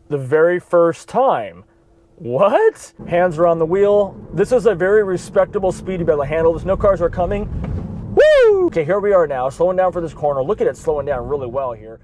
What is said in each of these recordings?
the very first time. What? Hands are on the wheel. This is a very respectable speed to be able to handle this. No cars are coming. Woo! Okay, here we are now, slowing down for this corner. Look at it slowing down really well here.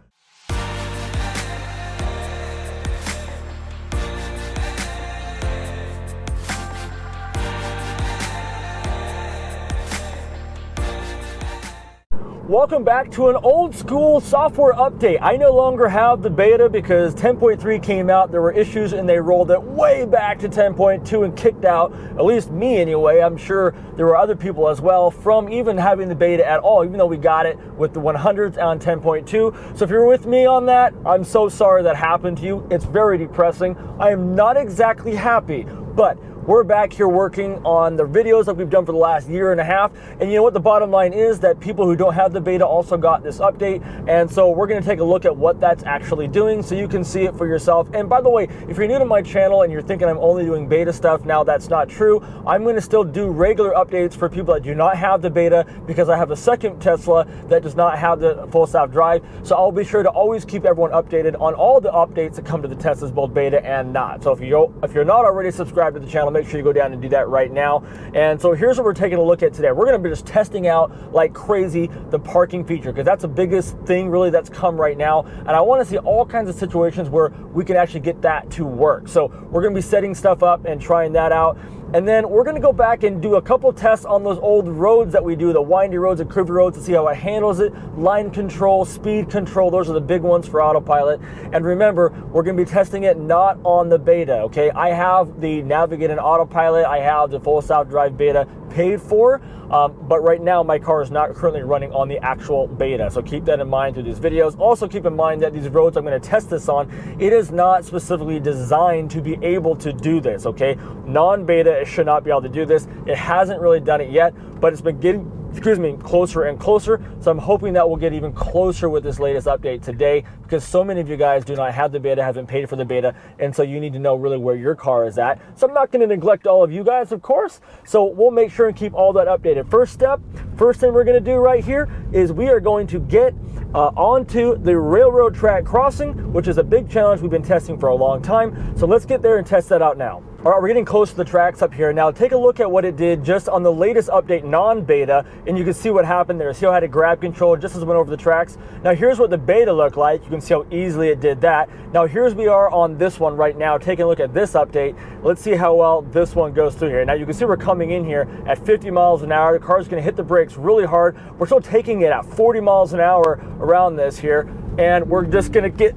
Welcome back to an old school software update. I no longer have the beta because 10.3 came out. There were issues and they rolled it way back to 10.2 and kicked out, at least me anyway. I'm sure there were other people as well, from even having the beta at all, even though we got it with the 100s on 10.2. So if you're with me on that, I'm so sorry that happened to you. It's very depressing. I am not exactly happy, but we're back here working on the videos that we've done for the last year and a half. And you know what the bottom line is? That people who don't have the beta also got this update. And so we're gonna take a look at what that's actually doing so you can see it for yourself. And by the way, if you're new to my channel and you're thinking I'm only doing beta stuff, now that's not true. I'm gonna still do regular updates for people that do not have the beta because I have a second Tesla that does not have the full self-drive. So I'll be sure to always keep everyone updated on all the updates that come to the Teslas, both beta and not. So if you're not already subscribed to the channel, make sure you go down and do that right now. And so here's what we're taking a look at today. We're going to be just testing out like crazy the parking feature, because that's the biggest thing really that's come right now. And I want to see all kinds of situations where we can actually get that to work. So we're going to be setting stuff up and trying that out. And then we're going to go back and do a couple tests on those old roads that we do, the windy roads and curvy roads, to see how it handles it. Line control, speed control, those are the big ones for autopilot. And remember, we're going to be testing it not on the beta, okay? I have the Navigate and Autopilot, I have the full self-drive beta paid for, but right now my car is not currently running on the actual beta, so keep that in mind through these videos. Also keep in mind that these roads I'm going to test this on, it is not specifically designed to be able to do this, okay? Non-beta, it should not be able to do this. It hasn't really done it yet, but it's been getting closer and closer. So I'm hoping that we'll get even closer with this latest update today, because so many of you guys do not have the beta, haven't paid for the beta, and so you need to know really where your car is at. So I'm not going to neglect all of you guys, of course. So we'll make sure and keep all that updated. First thing we're going to do right here is we are going to get onto the railroad track crossing, which is a big challenge we've been testing for a long time. So let's get there and test that out now. All right, we're getting close to the tracks up here. Now take a look at what it did just on the latest update, non-beta, and you can see what happened there. See how I had to grab control just as it went over the tracks? Now here's what the beta looked like. You can see how easily it did that. Now here's we are on this one right now, taking a look at this update. Let's see how well this one goes through here. Now you can see we're coming in here at 50 miles an hour. The car's gonna hit the brakes really hard. We're still taking it at 40 miles an hour around this here, and we're just gonna get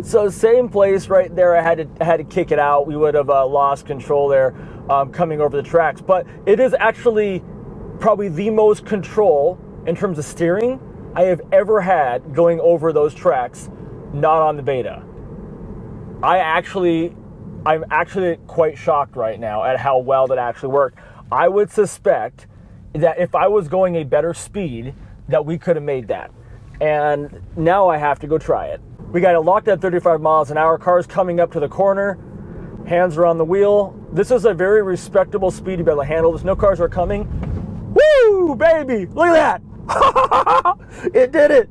so same place right there. I had to kick it out. We would have lost control there coming over the tracks, but it is actually probably the most control in terms of steering I have ever had going over those tracks, not on the beta. I'm actually quite shocked right now at how well that actually worked. I would suspect that if I was going a better speed, that we could have made that. And now I have to go try it. We got it locked at 35 miles an hour. Car's coming up to the corner. Hands are on the wheel. This is a very respectable speed to be able to handle this. No cars are coming. Woo, baby! Look at that! It did it!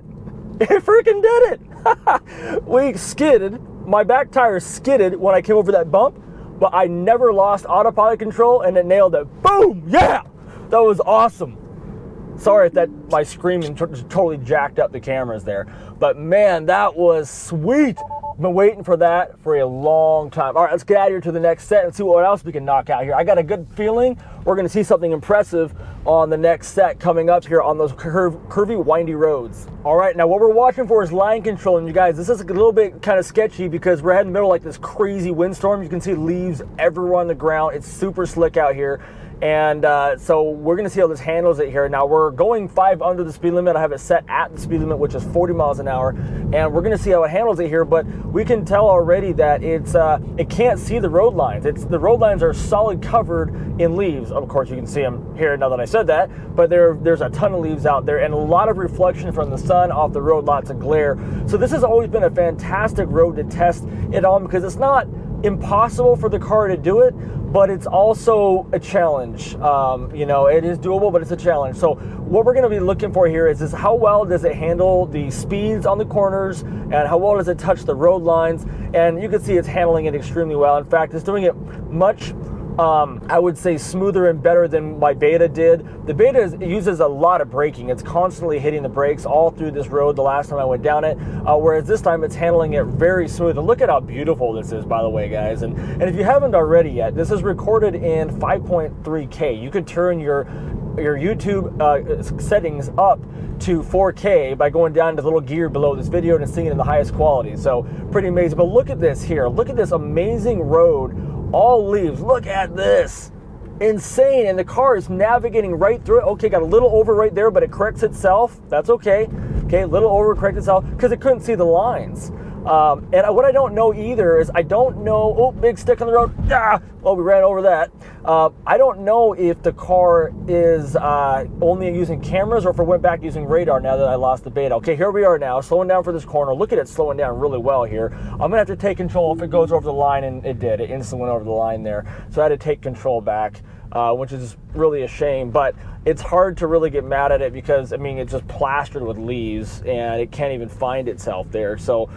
It freaking did it! We skidded. My back tire skidded when I came over that bump, but I never lost autopilot control, and it nailed it. Boom! Yeah! That was awesome. Sorry if that my screaming totally jacked up the cameras there, but man, that was sweet. Been waiting for that for a long time. All right, let's get out of here to the next set and see what else we can knock out here. I got a good feeling we're going to see something impressive on the next set coming up here on those curvy, windy roads. All right, now what we're watching for is line control. And you guys, this is a little bit kind of sketchy because we're heading in the middle of like this crazy windstorm. You can see leaves everywhere on the ground. It's super slick out here. And so we're going to see how this handles it here. Now we're going 5 under the speed limit. I have it set at the speed limit, which is 40 miles an hour. And we're going to see how it handles it here. But we can tell already that it can't see the road lines. The road lines are solid covered in leaves. Of course, you can see them here now that I said that. But there's a ton of leaves out there and a lot of reflection from the sun off the road, lots of glare. So this has always been a fantastic road to test it on because it's not impossible for the car to do it, but it's also a challenge. You know, it is doable, but it's a challenge. So what we're going to be looking for here is how well does it handle the speeds on the corners, and how well does it touch the road lines. And you can see it's handling it extremely well. In fact, it's doing it much, I would say, smoother and better than my Beta did. The Beta uses a lot of braking. It's constantly hitting the brakes all through this road the last time I went down it, whereas this time it's handling it very smooth. And look at how beautiful this is, by the way, guys. And if you haven't already yet, this is recorded in 5.3K. You could turn your YouTube settings up to 4K by going down to the little gear below this video and seeing it in the highest quality. So pretty amazing. But look at this here. Look at this amazing road. All leaves. Look at this. Insane. And the car is navigating right through it. Okay, got a little over right there, but it corrects itself. That's okay. Okay, a little over, correct itself, because it couldn't see the lines. And what I don't know either is I don't know, oh, big stick on the road. Ah, well, we ran over that. I don't know if the car is only using cameras or if it went back using radar now that I lost the Beta. Okay, here we are now, slowing down for this corner. Look at it slowing down really well here. I'm going to have to take control if it goes over the line, and it did. It instantly went over the line there. So I had to take control back, which is really a shame. But it's hard to really get mad at it because, I mean, it's just plastered with leaves and it can't even find itself there. So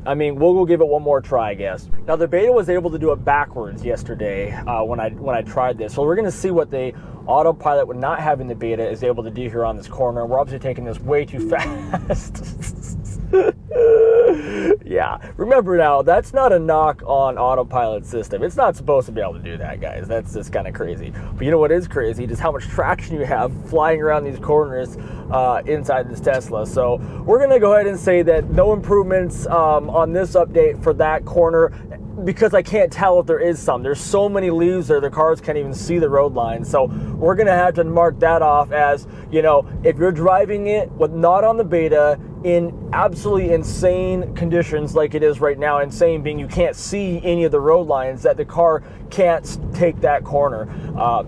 I mean, we'll go give it one more try, I guess. Now, the Beta was able to do it backwards yesterday when I tried this. So we're going to see what the autopilot with not having the Beta is able to do here on this corner. We're obviously taking this way too fast. Yeah, remember now, that's not a knock on autopilot system. It's not supposed to be able to do that, guys. That's just kind of crazy. But you know what is crazy? Just how much traction you have flying around these corners inside this Tesla. So we're going to go ahead and say that no improvements on this update for that corner, because I can't tell if there is some. There's so many leaves there, the cars can't even see the road line. So we're going to have to mark that off as, you know, if you're driving it with not on the Beta in absolutely insane conditions like it is right now, insane being you can't see any of the road lines, that the car can't take that corner.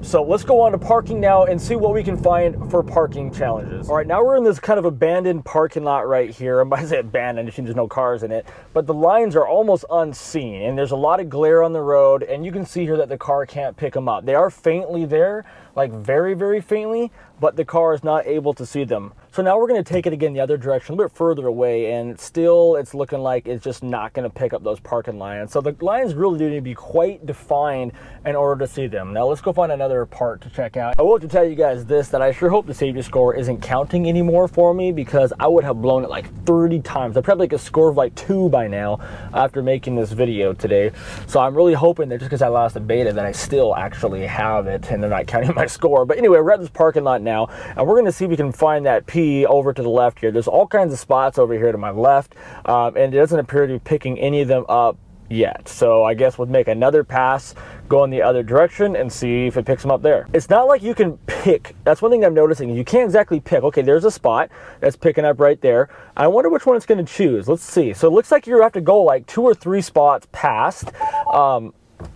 So let's go on to parking now and see what we can find for parking challenges. All right, now we're in this kind of abandoned parking lot right here. And by say abandoned, there's no cars in it, but the lines are almost unseen and there's a lot of glare on the road, and you can see here that the car can't pick them up. They are faintly there, like very, very faintly, but the car is not able to see them. So now we're going to take it again the other direction, a little bit further away, and still it's looking like it's just not going to pick up those parking lines. So the lines really do need to be quite defined in order to see them. Now let's go find another part to check out. I will have to tell you guys this, that I sure hope the safety score isn't counting anymore for me, because I would have blown it like 30 times. I probably like a score of like 2 by now after making this video today. So I'm really hoping that just because I lost the Beta that I still actually have it and they're not counting my score. But anyway, we're at this parking lot now, and we're going to see if we can find that P over to the left here. There's all kinds of spots over here to my left, and it doesn't appear to be picking any of them up yet. So I guess we'll make another pass, go in the other direction, and see if it picks them up there. It's not like you can pick. That's one thing I'm noticing. You can't exactly pick. Okay, there's a spot that's picking up right there. I wonder which one it's going to choose. Let's see. So it looks like you have to go like 2 or 3 spots past.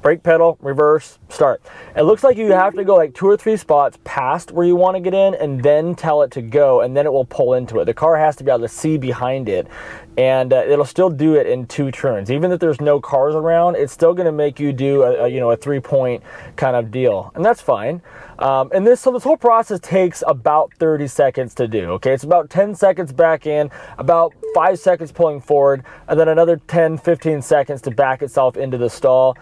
Brake pedal, reverse, start. It looks like you have to go like 2 or 3 spots past where you want to get in, and then tell it to go, and then it will pull into it. The car has to be able to see behind it, and it'll still do it in 2 turns. Even if there's no cars around, it's still going to make you do a 3-point kind of deal, and that's fine. And this whole process takes about 30 seconds to do. Okay, it's about 10 seconds back in, about 5 seconds pulling forward, and then another 10-15 seconds to back itself into the stall.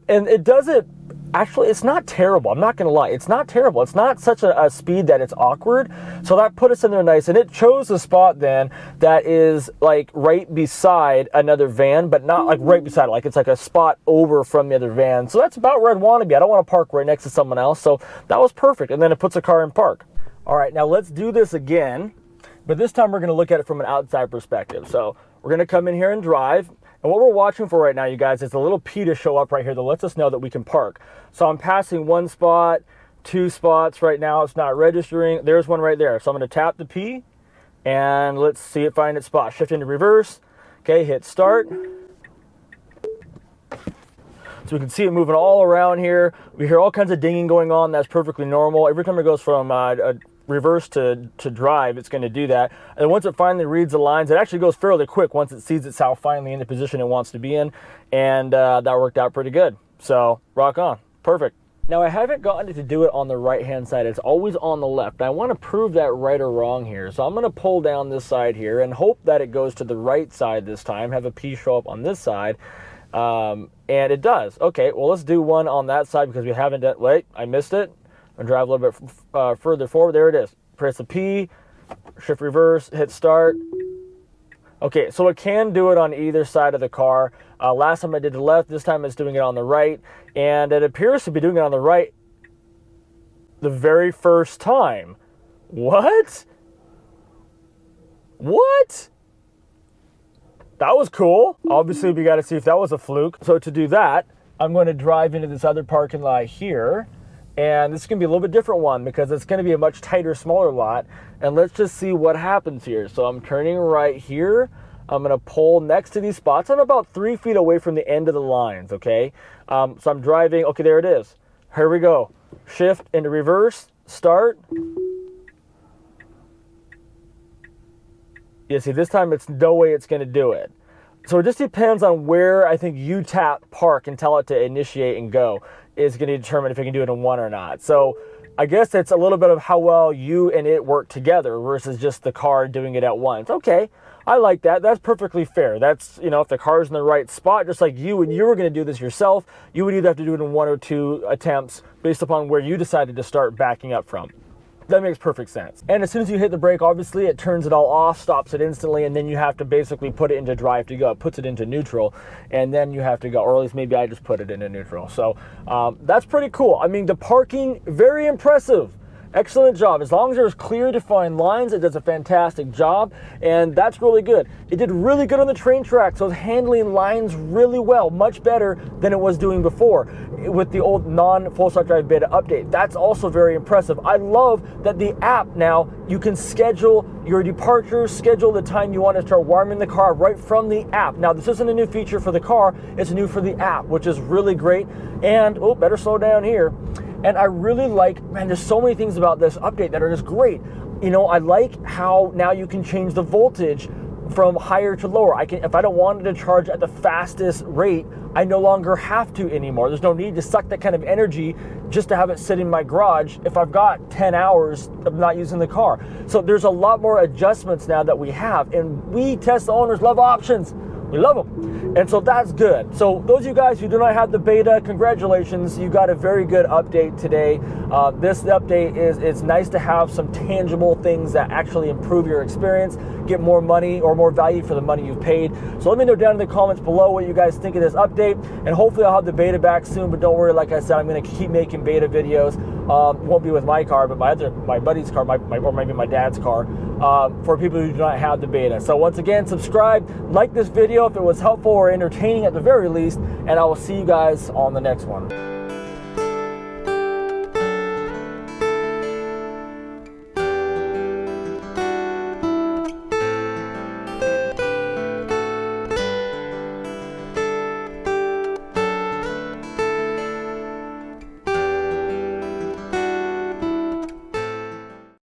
And it does it. Actually, it's not terrible. I'm not going to lie. It's not terrible. It's not such a speed that it's awkward. So that put us in there nice. And it chose a spot then that is like right beside another van, but not like right beside it. Like it's like a spot over from the other van. So that's about where I'd want to be. I don't want to park right next to someone else. So that was perfect. And then it puts a car in park. All right, now let's do this again. But this time we're going to look at it from an outside perspective. So we're going to come in here and drive. And what we're watching for right now, you guys, is a little P to show up right here that lets us know that we can park. So I'm passing 1 spot, 2 spots right now. It's not registering. There's one right there. So I'm going to tap the P, and let's see it find its spot. Shift into reverse. Okay, hit start. So we can see it moving all around here. We hear all kinds of dinging going on. That's perfectly normal. Every time it goes from reverse to drive, it's going to do that. And once it finally reads the lines, it actually goes fairly quick once it sees itself finally in the position it wants to be in. And that worked out pretty good. So rock on. Perfect. Now, I haven't gotten it to do it on the right-hand side. It's always on the left. I want to prove that right or wrong here. So I'm going to pull down this side here and hope that it goes to the right side this time, have a P show up on this side. And it does. Okay, well, let's do one on that side because we haven't done... Wait, I missed it. I'm going to drive a little bit further forward. There it is. Press the P, shift reverse, hit start. Okay, so it can do it on either side of the car. Last time I did the left, this time it's doing it on the right. And it appears to be doing it on the right the very first time. What? What? That was cool. Obviously, we got to see if that was a fluke. So to do that, I'm going to drive into this other parking lot here. And this is going to be a little bit different one because it's going to be a much tighter, smaller lot. And let's just see what happens here. So I'm turning right here. I'm going to pull next to these spots. I'm about 3 feet away from the end of the lines, okay? So I'm driving. Okay, there it is. Here we go. Shift into reverse. Start. Yeah, see, this time it's no way it's going to do it. So it just depends on where I think you tap park and tell it to initiate and go is going to determine if it can do it in one or not. So I guess it's a little bit of how well you and it work together versus just the car doing it at once. Okay, I like that. That's perfectly fair. That's, you know, if the car's in the right spot, just like you and you were going to do this yourself, you would either have to do it in 1 or 2 attempts based upon where you decided to start backing up from. That makes perfect sense. And as soon as you hit the brake, obviously it turns it all off, stops it instantly, and then you have to basically put it into drive to go. It puts it into neutral, and then you have to go, or at least maybe I just put it into neutral. So that's pretty cool. I mean, the parking, very impressive. Excellent job. As long as there's clear defined lines, it does a fantastic job, and that's really good. It did really good on the train track, so it's handling lines really well, much better than it was doing before with the old non-full stock drive beta update. That's also very impressive. I love that the app now, you can schedule your departures, schedule the time you want to start warming the car right from the app. Now, this isn't a new feature for the car, it's new for the app, which is really great. And, oh, better slow down here. And I really like, man, there's so many things about this update that are just great. You know, I like how now you can change the voltage from higher to lower. I can, if I don't want it to charge at the fastest rate, I no longer have to anymore. There's no need to suck that kind of energy just to have it sit in my garage if I've got 10 hours of not using the car. So there's a lot more adjustments now that we have, and we Tesla owners love options. We love them. And so that's good. So those of you guys who do not have the beta, congratulations. You got a very good update today. This update it's nice to have some tangible things that actually improve your experience, get more money or more value for the money you've paid. So let me know down in the comments below what you guys think of this update. And hopefully I'll have the beta back soon, but don't worry, like I said, I'm going to keep making beta videos. Won't be with my car, but my buddy's car, or maybe my dad's car, for people who do not have the beta. So once again, subscribe, like this video if it was helpful or entertaining at the very least, and I will see you guys on the next one.